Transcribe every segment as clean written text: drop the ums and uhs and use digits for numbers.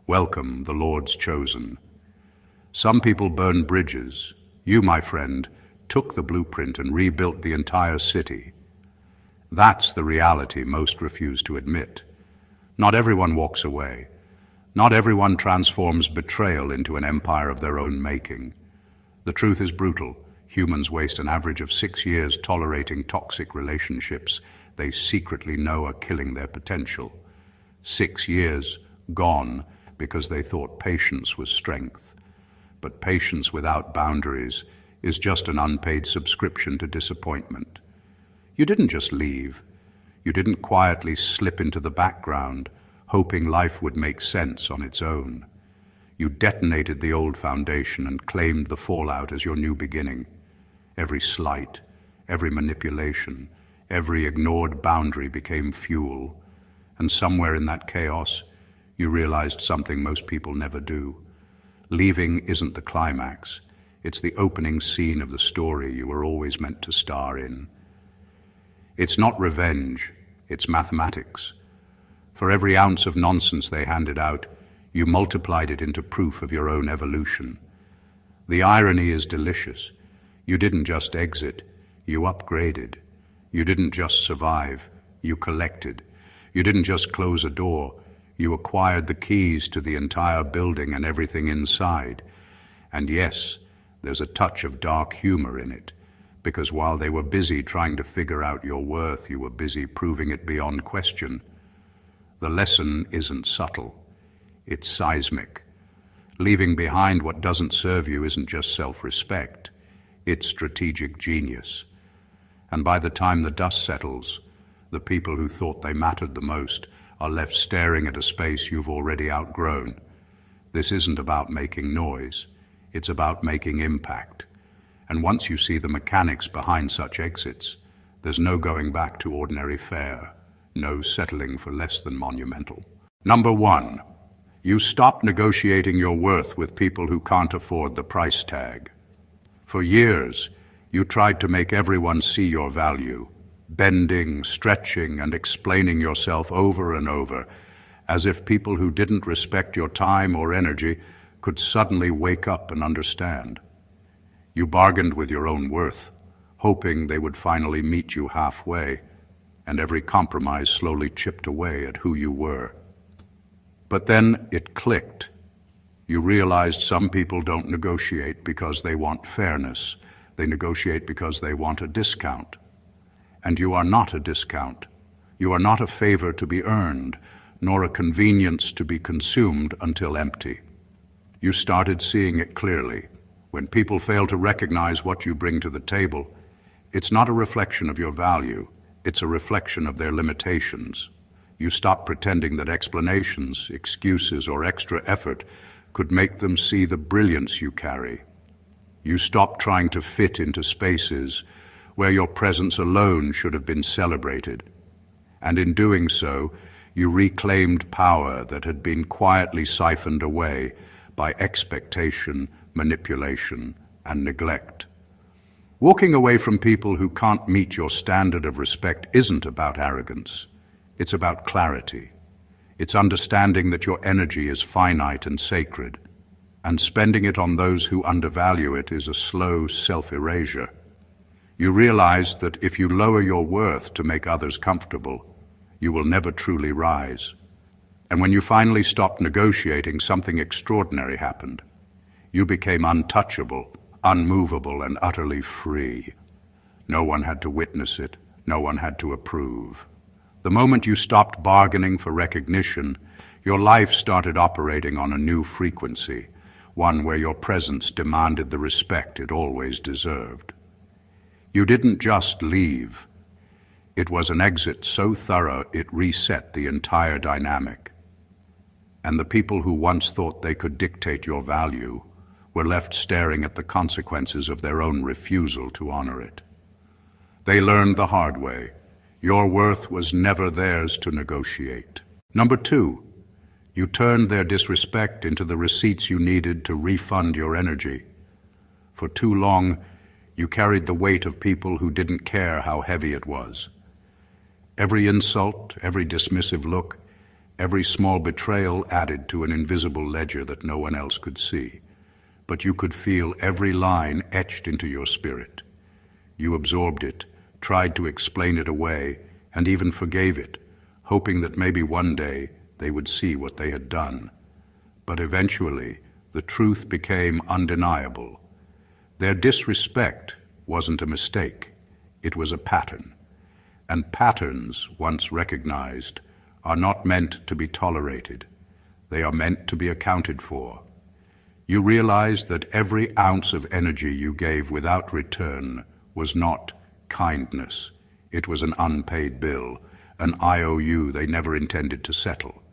Welcome, the Lord's chosen. Some people burn bridges. You, my friend, took the blueprint and rebuilt the entire city. That's the reality most refuse to admit. Not everyone walks away. Not everyone transforms betrayal into an empire of their own making. The truth is brutal. Humans waste an average of 6 years tolerating toxic relationships they secretly know are killing their potential. 6 years gone because they thought patience was strength. But patience without boundaries is just an unpaid subscription to disappointment. You didn't just leave. You didn't quietly slip into the background, hoping life would make sense on its own. You detonated the old foundation and claimed the fallout as your new beginning. Every slight, every manipulation, every ignored boundary became fuel. And somewhere in that chaos, you realized something most people never do. Leaving isn't the climax. It's the opening scene of the story you were always meant to star in. It's not revenge, it's mathematics. For every ounce of nonsense they handed out, you multiplied it into proof of your own evolution. The irony is delicious. You didn't just exit, you upgraded. You didn't just survive, you collected. You didn't just close a door, you acquired the keys to the entire building and everything inside. And yes, there's a touch of dark humor in it, because while they were busy trying to figure out your worth, you were busy proving it beyond question. The lesson isn't subtle, it's seismic. Leaving behind what doesn't serve you isn't just self-respect, it's strategic genius. And by the time the dust settles, the people who thought they mattered the most are left staring at a space you've already outgrown. This isn't about making noise, it's about making impact. And once you see the mechanics behind such exits, there's no going back to ordinary fare, no settling for less than monumental. Number 1, you stop negotiating your worth with people who can't afford the price tag. For years, you tried to make everyone see your value, bending, stretching, and explaining yourself over and over, as if people who didn't respect your time or energy could suddenly wake up and understand. You bargained with your own worth, hoping they would finally meet you halfway, and every compromise slowly chipped away at who you were. But then it clicked. You realized some people don't negotiate because they want fairness. They negotiate because they want a discount. And you are not a discount. You are not a favor to be earned, nor a convenience to be consumed until empty. You started seeing it clearly. When people fail to recognize what you bring to the table, it's not a reflection of your value, it's a reflection of their limitations. You stop pretending that explanations, excuses, or extra effort could make them see the brilliance you carry. You stop trying to fit into spaces where your presence alone should have been celebrated. And in doing so, you reclaimed power that had been quietly siphoned away by expectation, manipulation, and neglect. Walking away from people who can't meet your standard of respect isn't about arrogance. It's about clarity. It's understanding that your energy is finite and sacred, and spending it on those who undervalue it is a slow self-erasure. You realize that if you lower your worth to make others comfortable, you will never truly rise. And when you finally stopped negotiating, something extraordinary happened. You became untouchable, unmovable, and utterly free. No one had to witness it. No one had to approve. The moment you stopped bargaining for recognition, your life started operating on a new frequency, one where your presence demanded the respect it always deserved. You didn't just leave. It was an exit so thorough it reset the entire dynamic. And the people who once thought they could dictate your value were left staring at the consequences of their own refusal to honor it. They learned the hard way. Your worth was never theirs to negotiate. Number 2, you turned their disrespect into the receipts you needed to refund your energy. For too long, you carried the weight of people who didn't care how heavy it was. Every insult, every dismissive look, Every small betrayal added to an invisible ledger that no one else could see. But you could feel every line etched into your spirit. You absorbed it, tried to explain it away, and even forgave it, hoping that maybe one day they would see what they had done. But eventually, the truth became undeniable. Their disrespect wasn't a mistake, it was a pattern. And patterns, once recognized, are not meant to be tolerated. They are meant to be accounted for. You realized that every ounce of energy you gave without return was not kindness. It was an unpaid bill, an IOU they never intended to settle.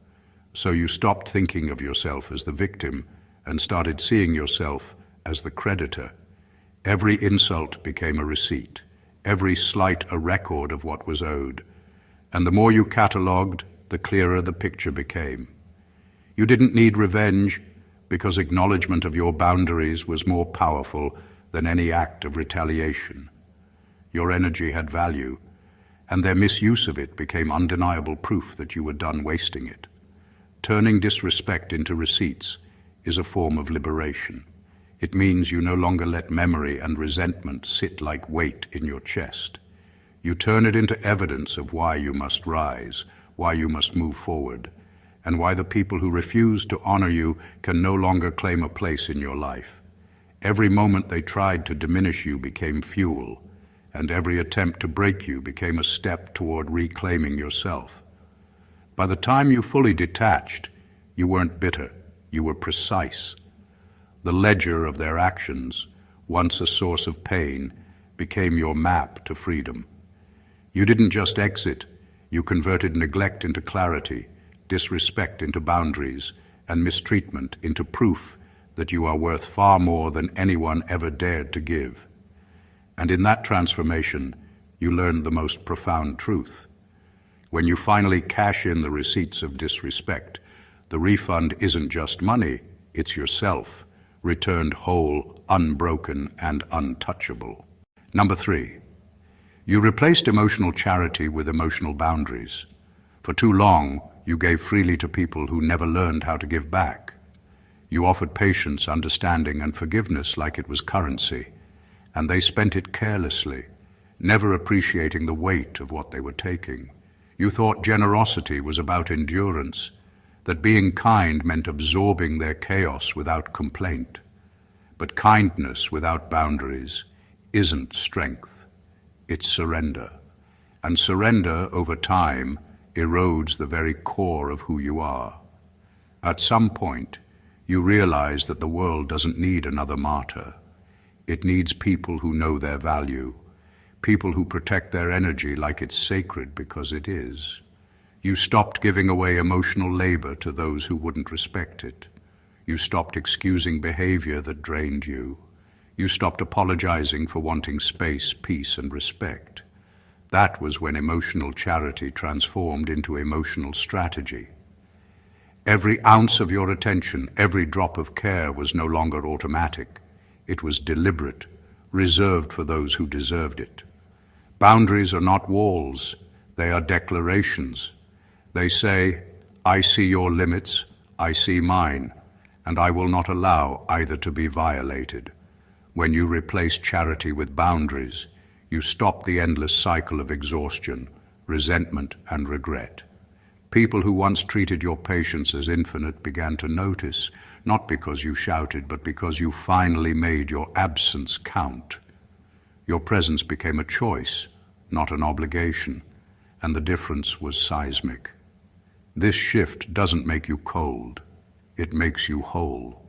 So you stopped thinking of yourself as the victim and started seeing yourself as the creditor. Every insult became a receipt, every slight a record of what was owed. And the more you catalogued, the clearer the picture became. You didn't need revenge because acknowledgement of your boundaries was more powerful than any act of retaliation. Your energy had value, and their misuse of it became undeniable proof that you were done wasting it. Turning disrespect into receipts is a form of liberation. It means you no longer let memory and resentment sit like weight in your chest. You turn it into evidence of why you must rise, why you must move forward, and why the people who refuse to honor you can no longer claim a place in your life. Every moment they tried to diminish you became fuel, and every attempt to break you became a step toward reclaiming yourself. By the time you fully detached, you weren't bitter, you were precise. The ledger of their actions, once a source of pain, became your map to freedom. You didn't just exit, you converted neglect into clarity, disrespect into boundaries, and mistreatment into proof that you are worth far more than anyone ever dared to give. And in that transformation, you learned the most profound truth. When you finally cash in the receipts of disrespect, the refund isn't just money, it's yourself, returned whole, unbroken, and untouchable. Number 3, you replaced emotional charity with emotional boundaries. For too long, you gave freely to people who never learned how to give back. You offered patience, understanding, and forgiveness like it was currency, and they spent it carelessly, never appreciating the weight of what they were taking. You thought generosity was about endurance, that being kind meant absorbing their chaos without complaint. But kindness without boundaries isn't strength, it's surrender. And surrender over time erodes the very core of who you are. At some point, you realize that the world doesn't need another martyr. It needs people who know their value, people who protect their energy like it's sacred because it is. You stopped giving away emotional labor to those who wouldn't respect it. You stopped excusing behavior that drained you. You stopped apologizing for wanting space, peace, and respect. That was when emotional charity transformed into emotional strategy. Every ounce of your attention, every drop of care was no longer automatic. It was deliberate, reserved for those who deserved it. Boundaries are not walls, they are declarations. They say, I see your limits, I see mine, and I will not allow either to be violated. When you replace charity with boundaries, you stop the endless cycle of exhaustion, resentment, and regret. People who once treated your patience as infinite began to notice, not because you shouted, but because you finally made your absence count. Your presence became a choice, not an obligation, and the difference was seismic. This shift doesn't make you cold, it makes you whole.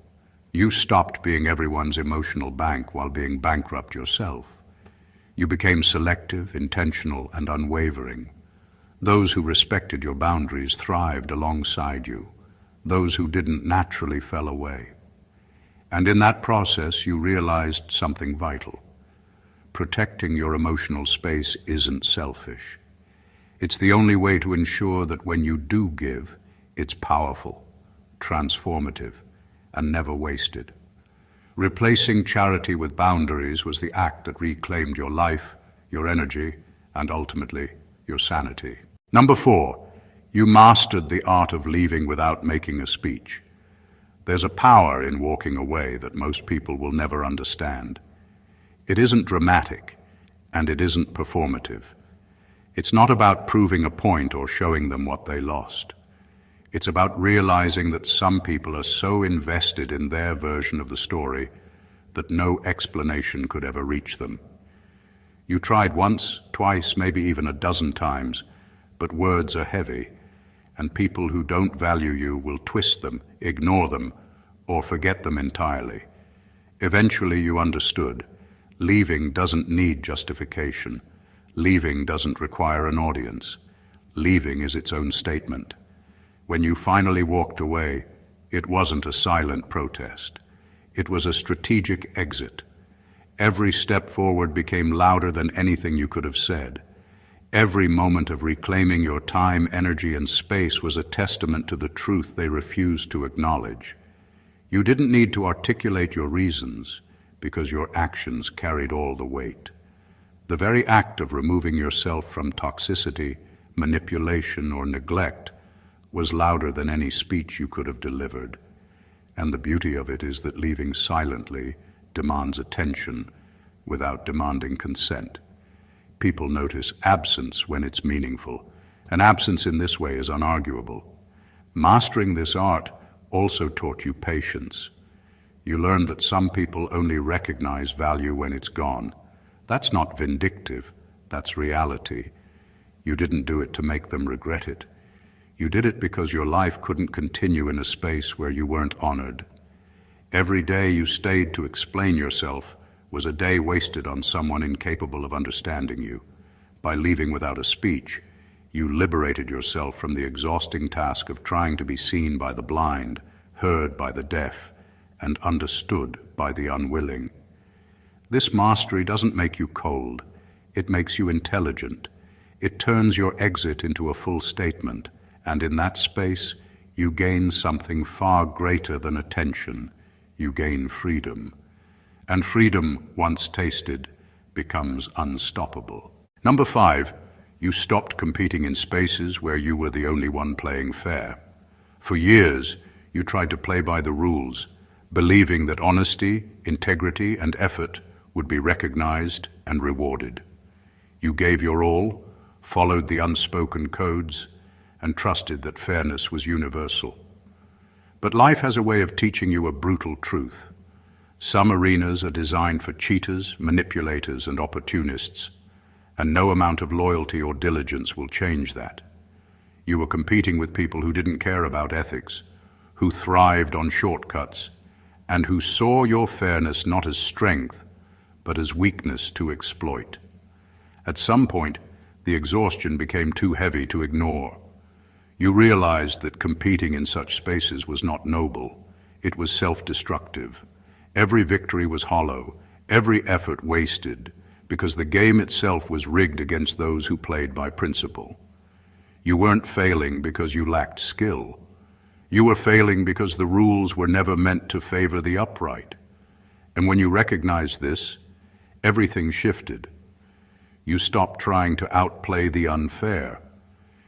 You stopped being everyone's emotional bank while being bankrupt yourself. You became selective, intentional, and unwavering. Those who respected your boundaries thrived alongside you. Those who didn't naturally fell away. And in that process, you realized something vital. Protecting your emotional space isn't selfish. It's the only way to ensure that when you do give, it's powerful, transformative, and never wasted. Replacing charity with boundaries was the act that reclaimed your life, your energy, and ultimately, your sanity. Number 4, You mastered the art of leaving without making a speech. There's a power in walking away that most people will never understand. It isn't dramatic, and it isn't performative. It's not about proving a point or showing them what they lost. It's about realizing that some people are so invested in their version of the story that no explanation could ever reach them. You tried once, twice, maybe even a dozen times, but words are heavy, and people who don't value you will twist them, ignore them, or forget them entirely. Eventually you understood. Leaving doesn't need justification. Leaving doesn't require an audience. Leaving is its own statement. When you finally walked away, it wasn't a silent protest. It was a strategic exit. Every step forward became louder than anything you could have said. Every moment of reclaiming your time, energy, and space was a testament to the truth they refused to acknowledge. You didn't need to articulate your reasons, because your actions carried all the weight. The very act of removing yourself from toxicity, manipulation, or neglect was louder than any speech you could have delivered. And the beauty of it is that leaving silently demands attention without demanding consent. People notice absence when it's meaningful, and absence in this way is unarguable. Mastering this art also taught you patience. You learned that some people only recognize value when it's gone. That's not vindictive, that's reality. You didn't do it to make them regret it. You did it because your life couldn't continue in a space where you weren't honored. Every day you stayed to explain yourself was a day wasted on someone incapable of understanding you. By leaving without a speech, you liberated yourself from the exhausting task of trying to be seen by the blind, heard by the deaf, and understood by the unwilling. This mastery doesn't make you cold, it makes you intelligent. It turns your exit into a full statement, and in that space, you gain something far greater than attention. You gain freedom. And freedom, once tasted, becomes unstoppable. Number 5, you stopped competing in spaces where you were the only one playing fair. For years, you tried to play by the rules, believing that honesty, integrity, and effort would be recognized and rewarded. You gave your all, followed the unspoken codes, and trusted that fairness was universal. But life has a way of teaching you a brutal truth. Some arenas are designed for cheaters, manipulators, and opportunists, and no amount of loyalty or diligence will change that. You were competing with people who didn't care about ethics, who thrived on shortcuts, and who saw your fairness not as strength, but as weakness to exploit. At some point, the exhaustion became too heavy to ignore. You realized that competing in such spaces was not noble. It was self-destructive. Every victory was hollow, every effort wasted, because the game itself was rigged against those who played by principle. You weren't failing because you lacked skill. You were failing because the rules were never meant to favor the upright. And when you recognized this, everything shifted. You stopped trying to outplay the unfair.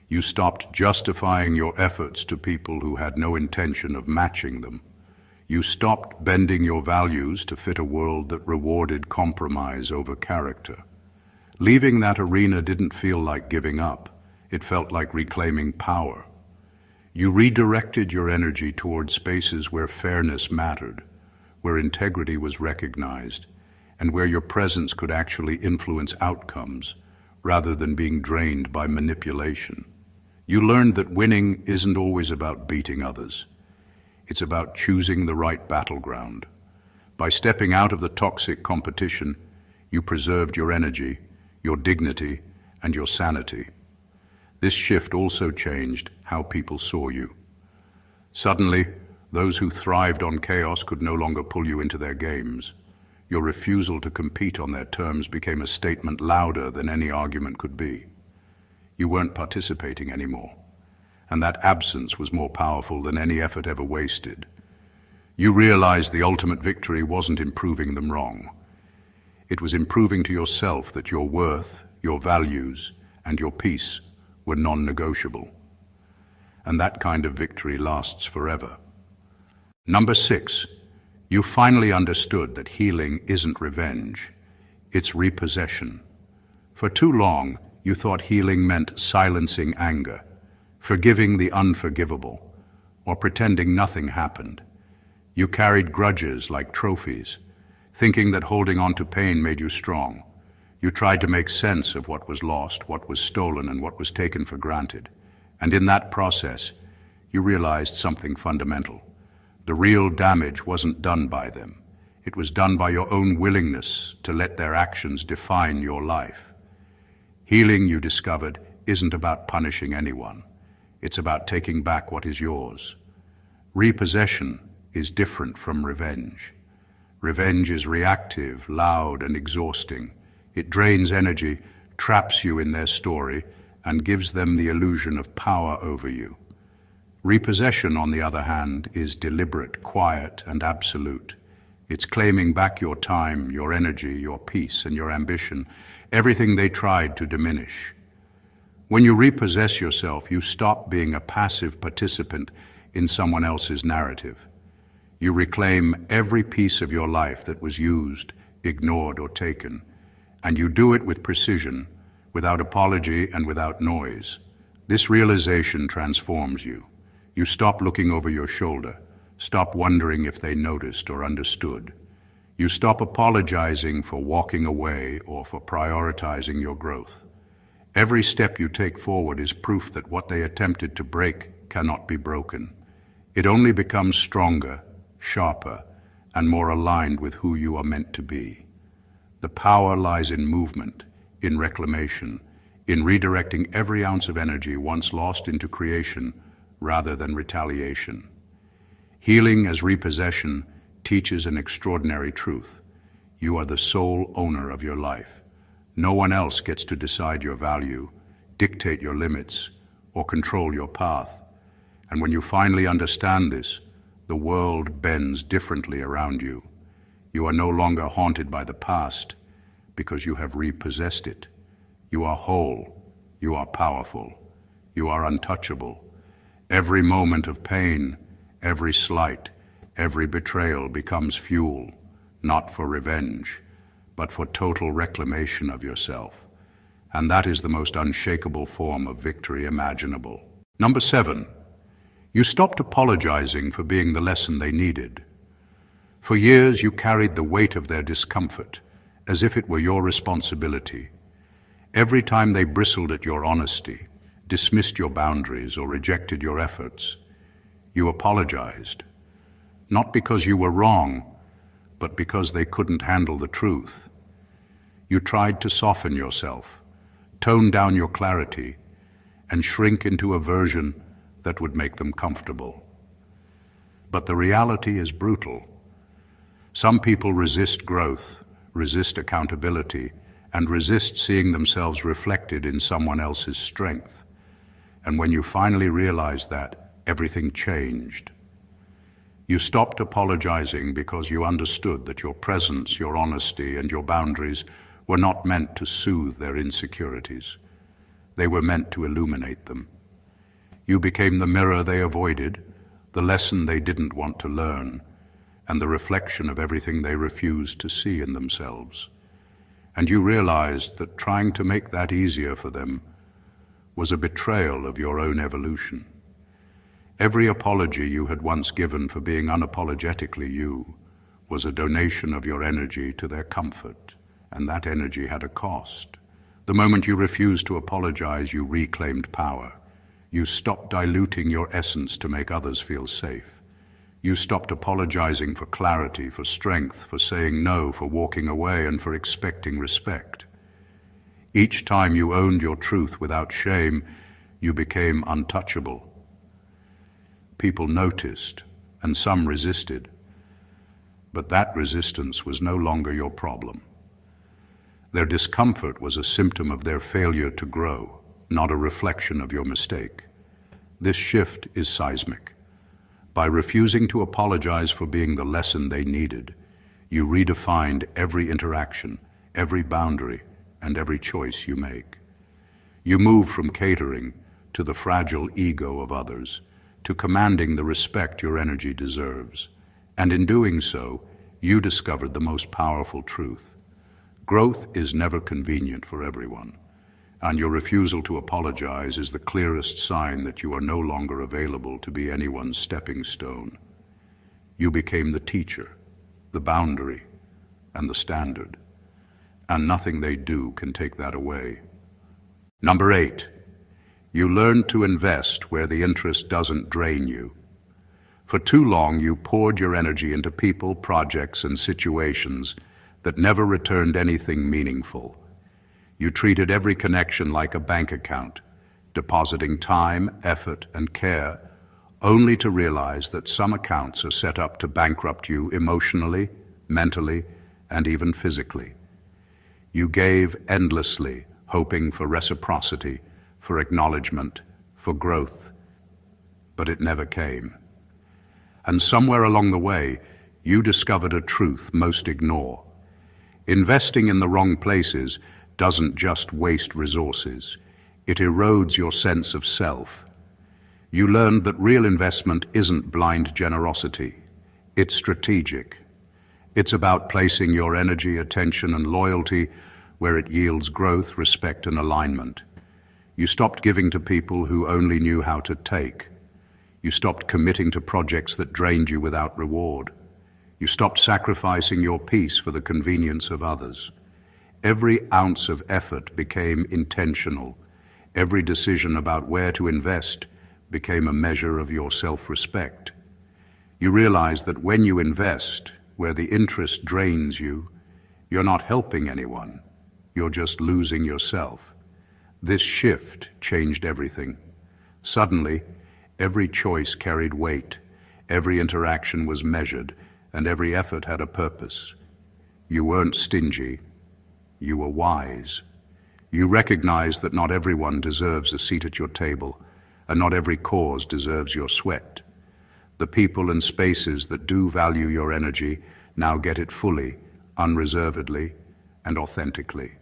You stopped justifying your efforts to people who had no intention of matching them. You stopped bending your values to fit a world that rewarded compromise over character. Leaving that arena didn't feel like giving up. It felt like reclaiming power. You redirected your energy toward spaces where fairness mattered, where integrity was recognized, and where your presence could actually influence outcomes rather than being drained by manipulation. You learned that winning isn't always about beating others. It's about choosing the right battleground. By stepping out of the toxic competition, you preserved your energy, your dignity, and your sanity. This shift also changed how people saw you. Suddenly, those who thrived on chaos could no longer pull you into their games. Your refusal to compete on their terms became a statement louder than any argument could be. You weren't participating anymore, and that absence was more powerful than any effort ever wasted. You realized the ultimate victory wasn't in proving them wrong. It was in proving to yourself that your worth, your values, and your peace were non-negotiable. and that kind of victory lasts forever. Number 6, you finally understood that healing isn't revenge, it's repossession. For too long, you thought healing meant silencing anger, forgiving the unforgivable, or pretending nothing happened. You carried grudges like trophies, thinking that holding on to pain made you strong. You tried to make sense of what was lost, what was stolen, and what was taken for granted. And in that process, you realized something fundamental. The real damage wasn't done by them. It was done by your own willingness to let their actions define your life. Healing, you discovered, isn't about punishing anyone. It's about taking back what is yours. Repossession is different from revenge. Revenge is reactive, loud, and exhausting. It drains energy, traps you in their story, and gives them the illusion of power over you. Repossession, on the other hand, is deliberate, quiet, and absolute. It's claiming back your time, your energy, your peace, and your ambition, everything they tried to diminish. When you repossess yourself, you stop being a passive participant in someone else's narrative. You reclaim every piece of your life that was used, ignored, or taken, and you do it with precision, without apology and without noise. This realization transforms you. You stop looking over your shoulder, stop wondering if they noticed or understood. You stop apologizing for walking away or for prioritizing your growth. Every step you take forward is proof that what they attempted to break cannot be broken. It only becomes stronger, sharper, and more aligned with who you are meant to be. The power lies in movement, in reclamation, in redirecting every ounce of energy once lost into creation rather than retaliation. Healing as repossession teaches an extraordinary truth. You are the sole owner of your life. No one else gets to decide your value, dictate your limits, or control your path. And when you finally understand this, the world bends differently around you. You are no longer haunted by the past because you have repossessed it. You are whole. You are powerful. You are untouchable. Every moment of pain, every slight, every betrayal becomes fuel, not for revenge, but for total reclamation of yourself. And that is the most unshakable form of victory imaginable. Number 7, you stopped apologizing for being the lesson they needed. For years you carried the weight of their discomfort as if it were your responsibility. Every time they bristled at your honesty, dismissed your boundaries, or rejected your efforts, you apologized. Not because you were wrong, but because they couldn't handle the truth. You tried to soften yourself, tone down your clarity, and shrink into a version that would make them comfortable. But the reality is brutal. Some people resist growth, resist accountability, and resist seeing themselves reflected in someone else's strength. And when you finally realized that, everything changed. You stopped apologizing because you understood that your presence, your honesty, and your boundaries were not meant to soothe their insecurities. They were meant to illuminate them. You became the mirror they avoided, the lesson they didn't want to learn, and the reflection of everything they refused to see in themselves. And you realized that trying to make that easier for them was a betrayal of your own evolution. Every apology you had once given for being unapologetically you was a donation of your energy to their comfort, and that energy had a cost. The moment you refused to apologize, you reclaimed power. You stopped diluting your essence to make others feel safe. You stopped apologizing for clarity, for strength, for saying no, for walking away, and for expecting respect. Each time you owned your truth without shame, you became untouchable. People noticed, and some resisted, but that resistance was no longer your problem. Their discomfort was a symptom of their failure to grow, not a reflection of your mistake. This shift is seismic. By refusing to apologize for being the lesson they needed, you redefined every interaction, every boundary, and every choice you make. You moved from catering to the fragile ego of others, to commanding the respect your energy deserves. And in doing so, you discovered the most powerful truth. Growth is never convenient for everyone, and your refusal to apologize is the clearest sign that you are no longer available to be anyone's stepping stone. You became the teacher, the boundary, and the standard, and nothing they do can take that away. Number 8, you learned to invest where the interest doesn't drain you. For too long, you poured your energy into people, projects, and situations that never returned anything meaningful. You treated every connection like a bank account, depositing time, effort, and care, only to realize that some accounts are set up to bankrupt you emotionally, mentally, and even physically. You gave endlessly, hoping for reciprocity, for acknowledgement, for growth, but it never came. And somewhere along the way, you discovered a truth most ignore. Investing in the wrong places doesn't just waste resources, it erodes your sense of self. You learned that real investment isn't blind generosity, it's strategic. It's about placing your energy, attention, and loyalty where it yields growth, respect, and alignment. You stopped giving to people who only knew how to take. You stopped committing to projects that drained you without reward. You stopped sacrificing your peace for the convenience of others. Every ounce of effort became intentional. Every decision about where to invest became a measure of your self-respect. You realize that when you invest where the interest drains you, you're not helping anyone. You're just losing yourself. This shift changed everything. Suddenly, every choice carried weight, every interaction was measured, and every effort had a purpose. You weren't stingy. You were wise. You recognized that not everyone deserves a seat at your table, and not every cause deserves your sweat. The people and spaces that do value your energy now get it fully, unreservedly, and authentically.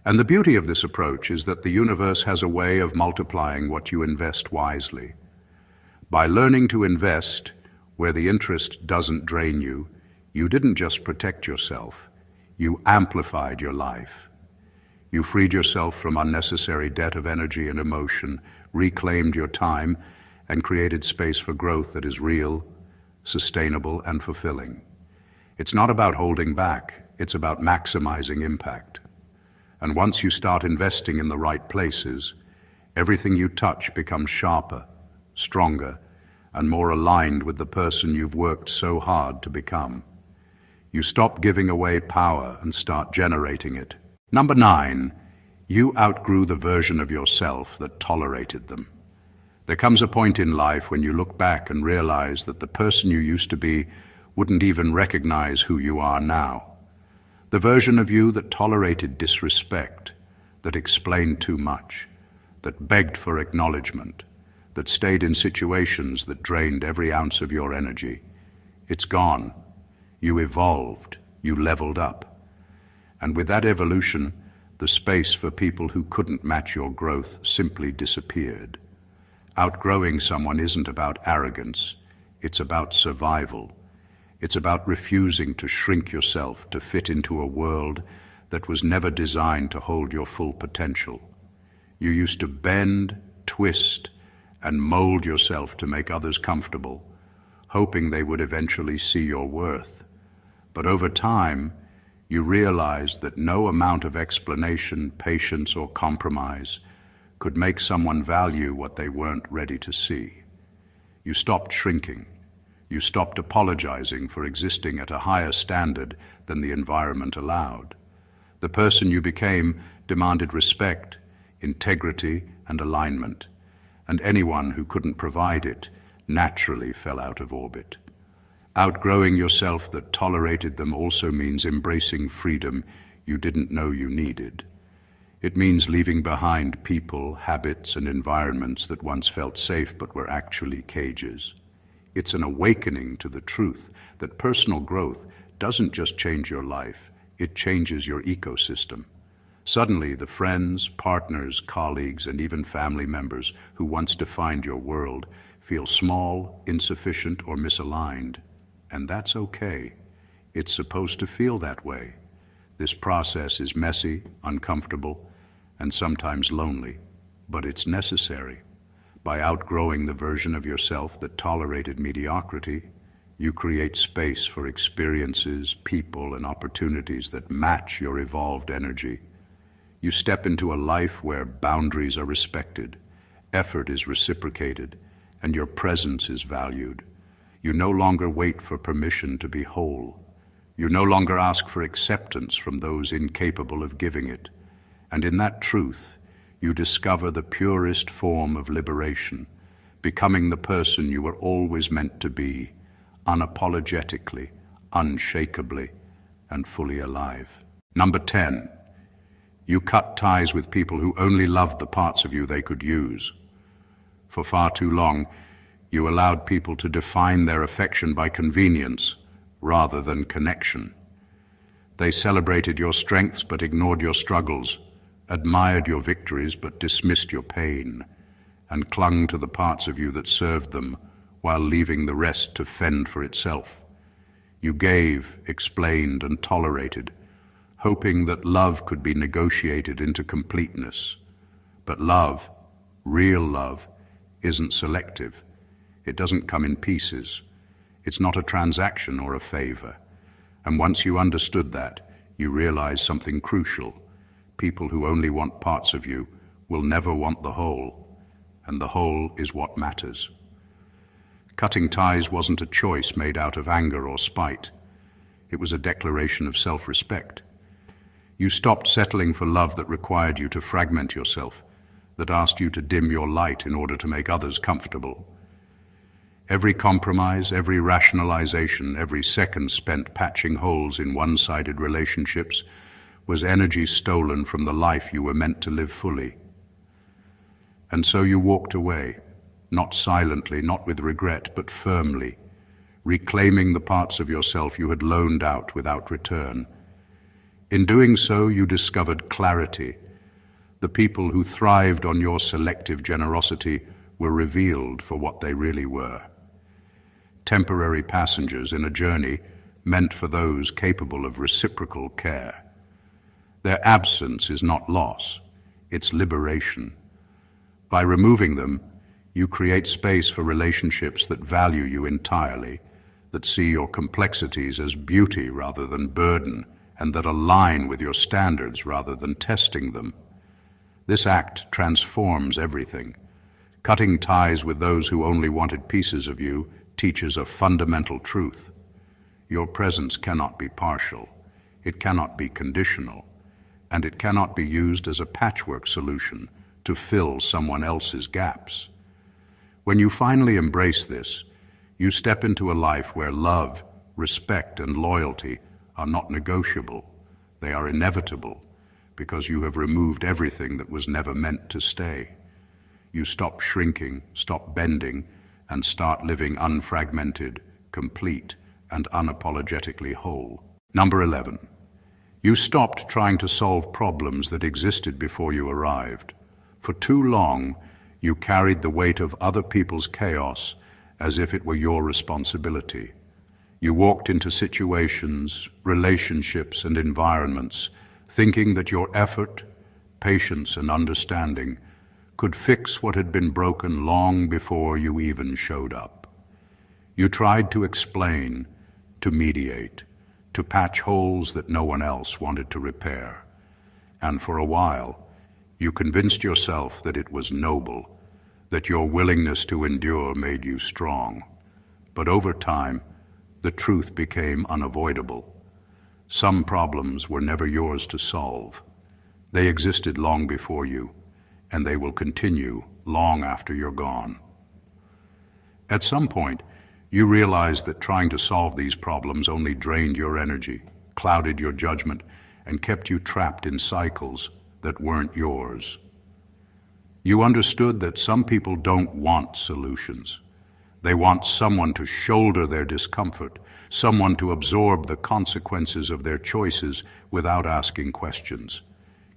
And the beauty of this approach is that the universe has a way of multiplying what you invest wisely. By learning to invest where the interest doesn't drain you, you didn't just protect yourself, you amplified your life. You freed yourself from unnecessary debt of energy and emotion, reclaimed your time, and created space for growth that is real, sustainable, and fulfilling. It's not about holding back, it's about maximizing impact. And once you start investing in the right places, everything you touch becomes sharper, stronger, and more aligned with the person you've worked so hard to become. You stop giving away power and start generating it. Number 9, you outgrew the version of yourself that tolerated them. There comes a point in life when you look back and realize that the person you used to be wouldn't even recognize who you are now. The version of you that tolerated disrespect, that explained too much, that begged for acknowledgement, that stayed in situations that drained every ounce of your energy. It's gone. You evolved. You leveled up. And with that evolution, the space for people who couldn't match your growth simply disappeared. Outgrowing someone isn't about arrogance. It's about survival. It's about refusing to shrink yourself to fit into a world that was never designed to hold your full potential. You used to bend, twist, and mold yourself to make others comfortable, hoping they would eventually see your worth. But over time, you realized that no amount of explanation, patience, or compromise could make someone value what they weren't ready to see. You stopped shrinking. You stopped apologizing for existing at a higher standard than the environment allowed. The person you became demanded respect, integrity, and alignment, and anyone who couldn't provide it naturally fell out of orbit. Outgrowing yourself that tolerated them also means embracing freedom you didn't know you needed. It means leaving behind people, habits, and environments that once felt safe but were actually cages. It's an awakening to the truth that personal growth doesn't just change your life, it changes your ecosystem. Suddenly, the friends, partners, colleagues, and even family members who once defined your world feel small, insufficient, or misaligned. And that's okay. It's supposed to feel that way. This process is messy, uncomfortable, and sometimes lonely, but it's necessary. By outgrowing the version of yourself that tolerated mediocrity, you create space for experiences, people, and opportunities that match your evolved energy. You step into a life where boundaries are respected, effort is reciprocated, and your presence is valued. You no longer wait for permission to be whole. You no longer ask for acceptance from those incapable of giving it. And in that truth, you discover the purest form of liberation, becoming the person you were always meant to be, unapologetically, unshakably, and fully alive. Number 10, you cut ties with people who only loved the parts of you they could use. For far too long, you allowed people to define their affection by convenience rather than connection. They celebrated your strengths but ignored your struggles, admired your victories but dismissed your pain, and clung to the parts of you that served them while leaving the rest to fend for itself. You gave, explained, and tolerated, hoping that love could be negotiated into completeness. But love, real love, isn't selective. It doesn't come in pieces. It's not a transaction or a favor. And once you understood that, you realize something crucial. People who only want parts of you will never want the whole, and the whole is what matters. Cutting ties wasn't a choice made out of anger or spite. It was a declaration of self-respect. You stopped settling for love that required you to fragment yourself, that asked you to dim your light in order to make others comfortable. Every compromise, every rationalization, every second spent patching holes in one-sided relationships was energy stolen from the life you were meant to live fully. And so you walked away, not silently, not with regret, but firmly, reclaiming the parts of yourself you had loaned out without return. In doing so, you discovered clarity. The people who thrived on your selective generosity were revealed for what they really were. Temporary passengers in a journey meant for those capable of reciprocal care. Their absence is not loss, it's liberation. By removing them, you create space for relationships that value you entirely, that see your complexities as beauty rather than burden, and that align with your standards rather than testing them. This act transforms everything. Cutting ties with those who only wanted pieces of you teaches a fundamental truth. Your presence cannot be partial, it cannot be conditional, and it cannot be used as a patchwork solution to fill someone else's gaps. When you finally embrace this, you step into a life where love, respect, and loyalty are not negotiable. They are inevitable, because you have removed everything that was never meant to stay. You stop shrinking, stop bending, and start living unfragmented, complete, and unapologetically whole. Number 11. You stopped trying to solve problems that existed before you arrived. For too long, you carried the weight of other people's chaos as if it were your responsibility. You walked into situations, relationships, and environments thinking that your effort, patience, and understanding could fix what had been broken long before you even showed up. You tried to explain, to mediate, to patch holes that no one else wanted to repair. And for a while, you convinced yourself that it was noble, that your willingness to endure made you strong. But over time, the truth became unavoidable. Some problems were never yours to solve. They existed long before you, and they will continue long after you're gone. At some point, you realized that trying to solve these problems only drained your energy, clouded your judgment, and kept you trapped in cycles that weren't yours. You understood that some people don't want solutions. They want someone to shoulder their discomfort, someone to absorb the consequences of their choices without asking questions.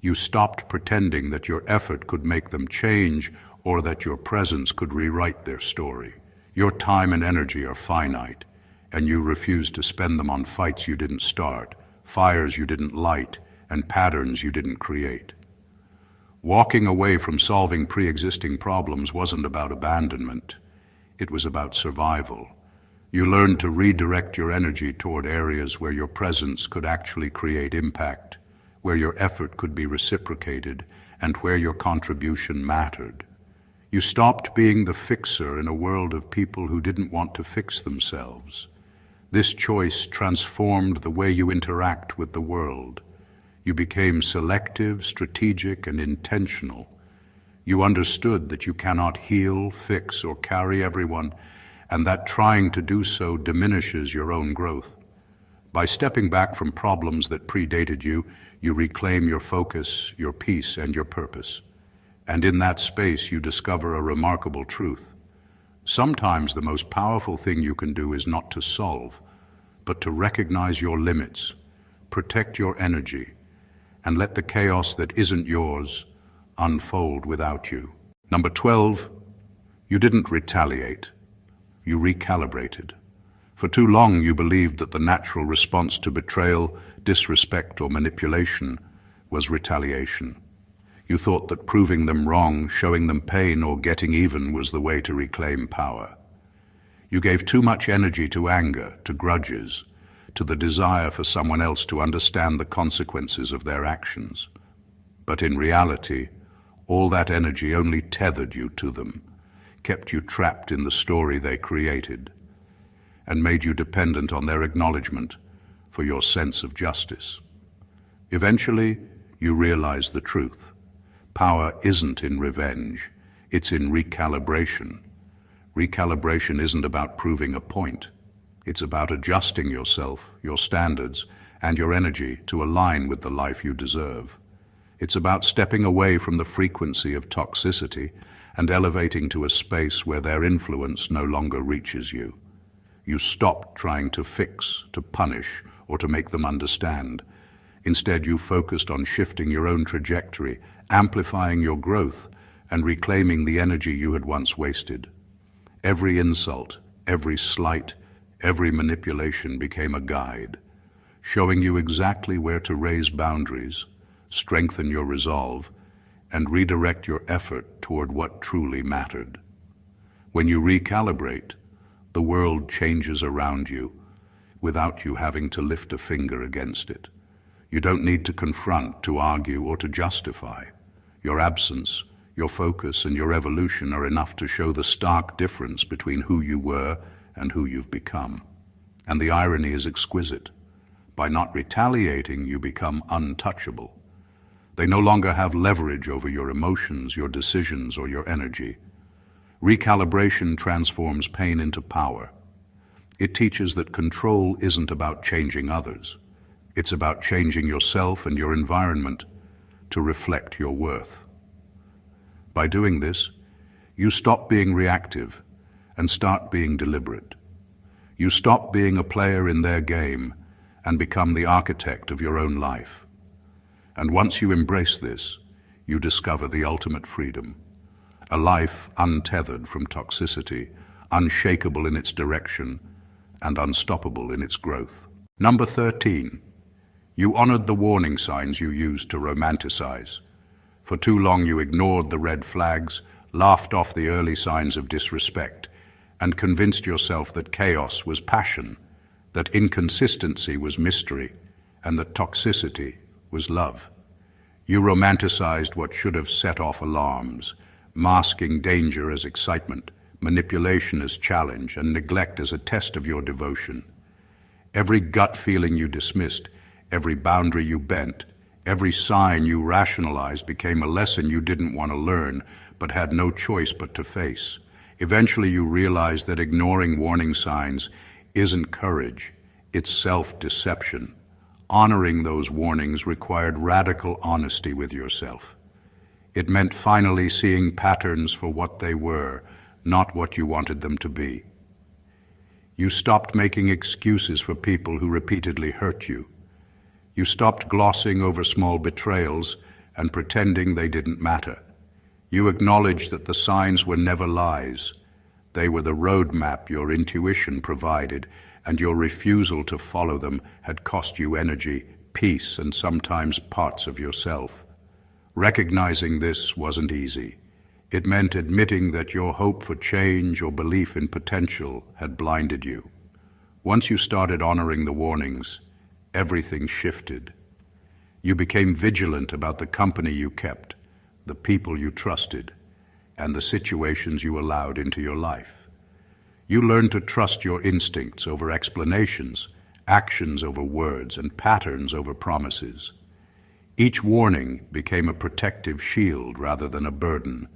You stopped pretending that your effort could make them change or that your presence could rewrite their story. Your time and energy are finite, and you refuse to spend them on fights you didn't start, fires you didn't light, and patterns you didn't create. Walking away from solving pre-existing problems wasn't about abandonment. It was about survival. You learned to redirect your energy toward areas where your presence could actually create impact, where your effort could be reciprocated, and where your contribution mattered. You stopped being the fixer in a world of people who didn't want to fix themselves. This choice transformed the way you interact with the world. You became selective, strategic, and intentional. You understood that you cannot heal, fix, or carry everyone, and that trying to do so diminishes your own growth. By stepping back from problems that predated you, you reclaim your focus, your peace, and your purpose. And in that space, you discover a remarkable truth. Sometimes the most powerful thing you can do is not to solve, but to recognize your limits, protect your energy, and let the chaos that isn't yours unfold without you. Number 12, you didn't retaliate. You recalibrated. For too long, you believed that the natural response to betrayal, disrespect, or manipulation was retaliation. You thought that proving them wrong, showing them pain, or getting even was the way to reclaim power. You gave too much energy to anger, to grudges, to the desire for someone else to understand the consequences of their actions. But in reality, all that energy only tethered you to them, kept you trapped in the story they created, and made you dependent on their acknowledgement for your sense of justice. Eventually, you realized the truth. Power isn't in revenge, it's in recalibration. Recalibration isn't about proving a point. It's about adjusting yourself, your standards, and your energy to align with the life you deserve. It's about stepping away from the frequency of toxicity and elevating to a space where their influence no longer reaches you. You stop trying to fix, to punish, or to make them understand. Instead, you focused on shifting your own trajectory, amplifying your growth, and reclaiming the energy you had once wasted. Every insult, every slight, every manipulation became a guide, showing you exactly where to raise boundaries, strengthen your resolve, and redirect your effort toward what truly mattered. When you recalibrate, the world changes around you without you having to lift a finger against it. You don't need to confront, to argue, or to justify. Your absence, your focus, and your evolution are enough to show the stark difference between who you were and who you've become. And the irony is exquisite. By not retaliating, you become untouchable. They no longer have leverage over your emotions, your decisions, or your energy. Recalibration transforms pain into power. It teaches that control isn't about changing others. It's about changing yourself and your environment to reflect your worth. By doing this, you stop being reactive and start being deliberate. You stop being a player in their game and become the architect of your own life. And once you embrace this, you discover the ultimate freedom. A life untethered from toxicity, unshakable in its direction, and unstoppable in its growth. Number 13. You honored the warning signs you used to romanticize. For too long you ignored the red flags, laughed off the early signs of disrespect, and convinced yourself that chaos was passion, that inconsistency was mystery, and that toxicity was love. You romanticized what should have set off alarms, masking danger as excitement, manipulation as challenge, and neglect as a test of your devotion. Every gut feeling you dismissed, every boundary you bent, every sign you rationalized became a lesson you didn't want to learn, but had no choice but to face. Eventually you realized that ignoring warning signs isn't courage, it's self-deception. Honoring those warnings required radical honesty with yourself. It meant finally seeing patterns for what they were, not what you wanted them to be. You stopped making excuses for people who repeatedly hurt you. You stopped glossing over small betrayals and pretending they didn't matter. You acknowledged that the signs were never lies. They were the roadmap your intuition provided, and your refusal to follow them had cost you energy, peace, and sometimes parts of yourself. Recognizing this wasn't easy. It meant admitting that your hope for change or belief in potential had blinded you. Once you started honoring the warnings, everything shifted. You became vigilant about the company you kept, the people you trusted, and the situations you allowed into your life. You learned to trust your instincts over explanations, actions over words, and patterns over promises. Each warning became a protective shield rather than a burden,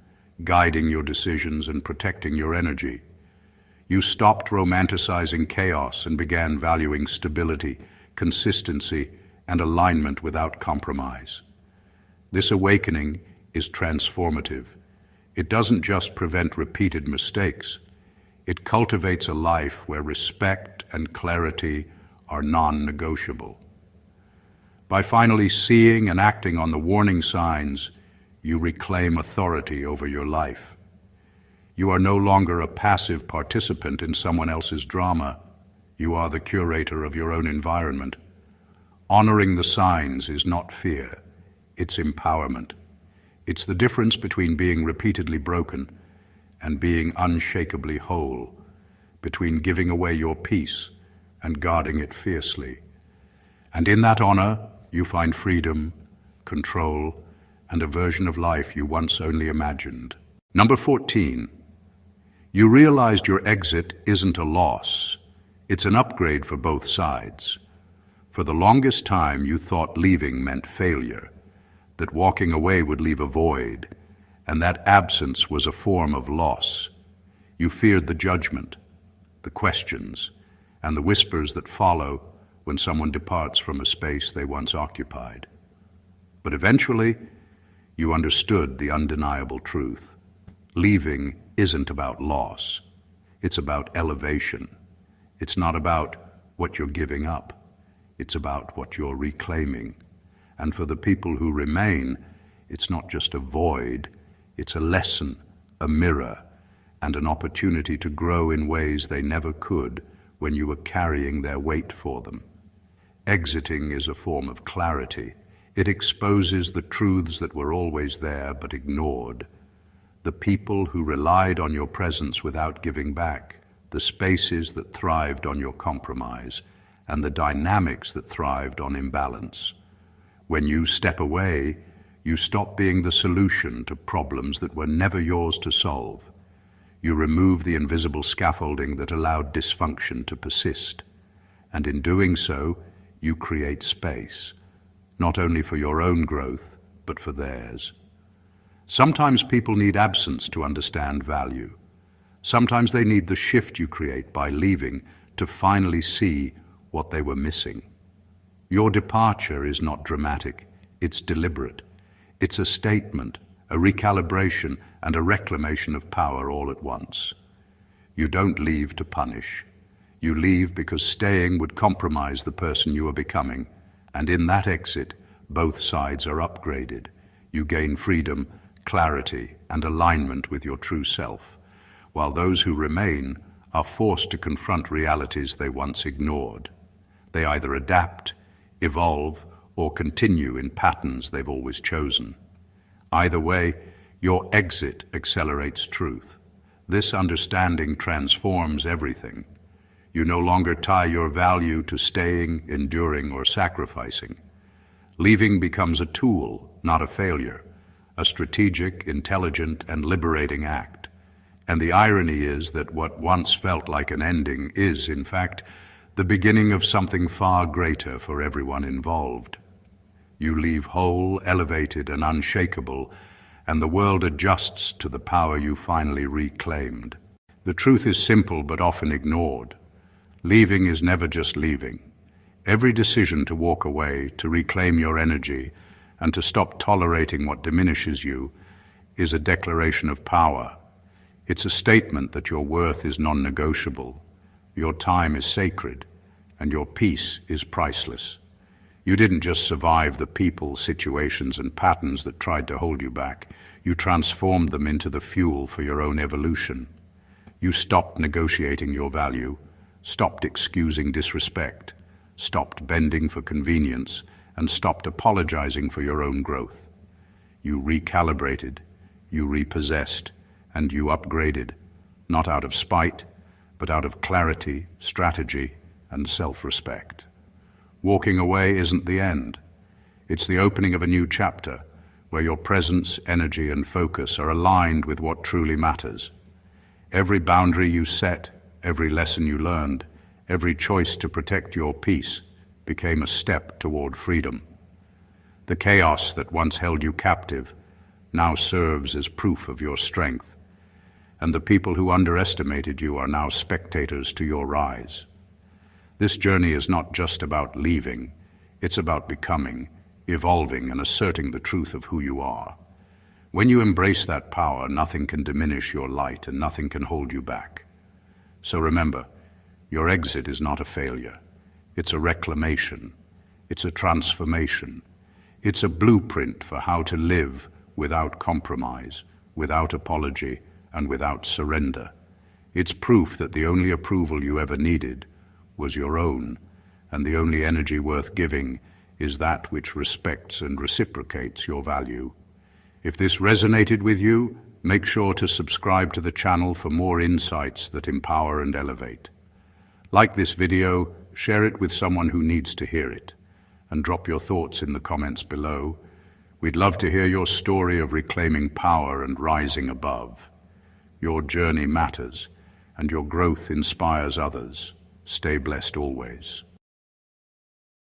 guiding your decisions and protecting your energy. You stopped romanticizing chaos and began valuing stability, consistency, and alignment without compromise. This awakening is transformative. It doesn't just prevent repeated mistakes. It cultivates a life where respect and clarity are non-negotiable. By finally seeing and acting on the warning signs, you reclaim authority over your life. You are no longer a passive participant in someone else's drama. You are the curator of your own environment. Honoring the signs is not fear, it's empowerment. It's the difference between being repeatedly broken and being unshakably whole, between giving away your peace and guarding it fiercely. And in that honor, you find freedom, control, and a version of life you once only imagined. Number 14, you realized your exit isn't a loss. It's an upgrade for both sides. For the longest time, you thought leaving meant failure, that walking away would leave a void, and that absence was a form of loss. You feared the judgment, the questions, and the whispers that follow when someone departs from a space they once occupied. But eventually, you understood the undeniable truth. Leaving isn't about loss. It's about elevation. It's not about what you're giving up. It's about what you're reclaiming. And for the people who remain, it's not just a void, it's a lesson, a mirror, and an opportunity to grow in ways they never could when you were carrying their weight for them. Exiting is a form of clarity. It exposes the truths that were always there but ignored. The people who relied on your presence without giving back, the spaces that thrived on your compromise, and the dynamics that thrived on imbalance. When you step away, you stop being the solution to problems that were never yours to solve. You remove the invisible scaffolding that allowed dysfunction to persist. And in doing so, you create space, not only for your own growth, but for theirs. Sometimes people need absence to understand value. Sometimes they need the shift you create by leaving to finally see what they were missing. Your departure is not dramatic, it's deliberate. It's a statement, a recalibration, and a reclamation of power all at once. You don't leave to punish. You leave because staying would compromise the person you are becoming, and in that exit, both sides are upgraded. You gain freedom, clarity, and alignment with your true self, while those who remain are forced to confront realities they once ignored. They either adapt, evolve, or continue in patterns they've always chosen. Either way, your exit accelerates truth. This understanding transforms everything. You no longer tie your value to staying, enduring, or sacrificing. Leaving becomes a tool, not a failure, a strategic, intelligent, and liberating act. And the irony is that what once felt like an ending is, in fact, the beginning of something far greater for everyone involved. You leave whole, elevated, and unshakable, and the world adjusts to the power you finally reclaimed. The truth is simple but often ignored. Leaving is never just leaving. Every decision to walk away, to reclaim your energy, and to stop tolerating what diminishes you is a declaration of power. It's a statement that your worth is non-negotiable, your time is sacred, and your peace is priceless. You didn't just survive the people, situations, and patterns that tried to hold you back. You transformed them into the fuel for your own evolution. You stopped negotiating your value, stopped excusing disrespect, stopped bending for convenience, and stopped apologizing for your own growth. You recalibrated, you repossessed, and you upgraded, not out of spite, but out of clarity, strategy, and self-respect. Walking away isn't the end. It's the opening of a new chapter where your presence, energy, and focus are aligned with what truly matters. Every boundary you set, every lesson you learned, every choice to protect your peace became a step toward freedom. The chaos that once held you captive now serves as proof of your strength, and the people who underestimated you are now spectators to your rise. This journey is not just about leaving, it's about becoming, evolving, and asserting the truth of who you are. When you embrace that power, nothing can diminish your light and nothing can hold you back. So remember, your exit is not a failure. It's a reclamation. It's a transformation. It's a blueprint for how to live without compromise, without apology, and without surrender. It's proof that the only approval you ever needed was your own, and the only energy worth giving is that which respects and reciprocates your value. If this resonated with you, make sure to subscribe to the channel for more insights that empower and elevate. Like this video, share it with someone who needs to hear it, and drop your thoughts in the comments below. We'd love to hear your story of reclaiming power and rising above. Your journey matters, and your growth inspires others. Stay blessed always.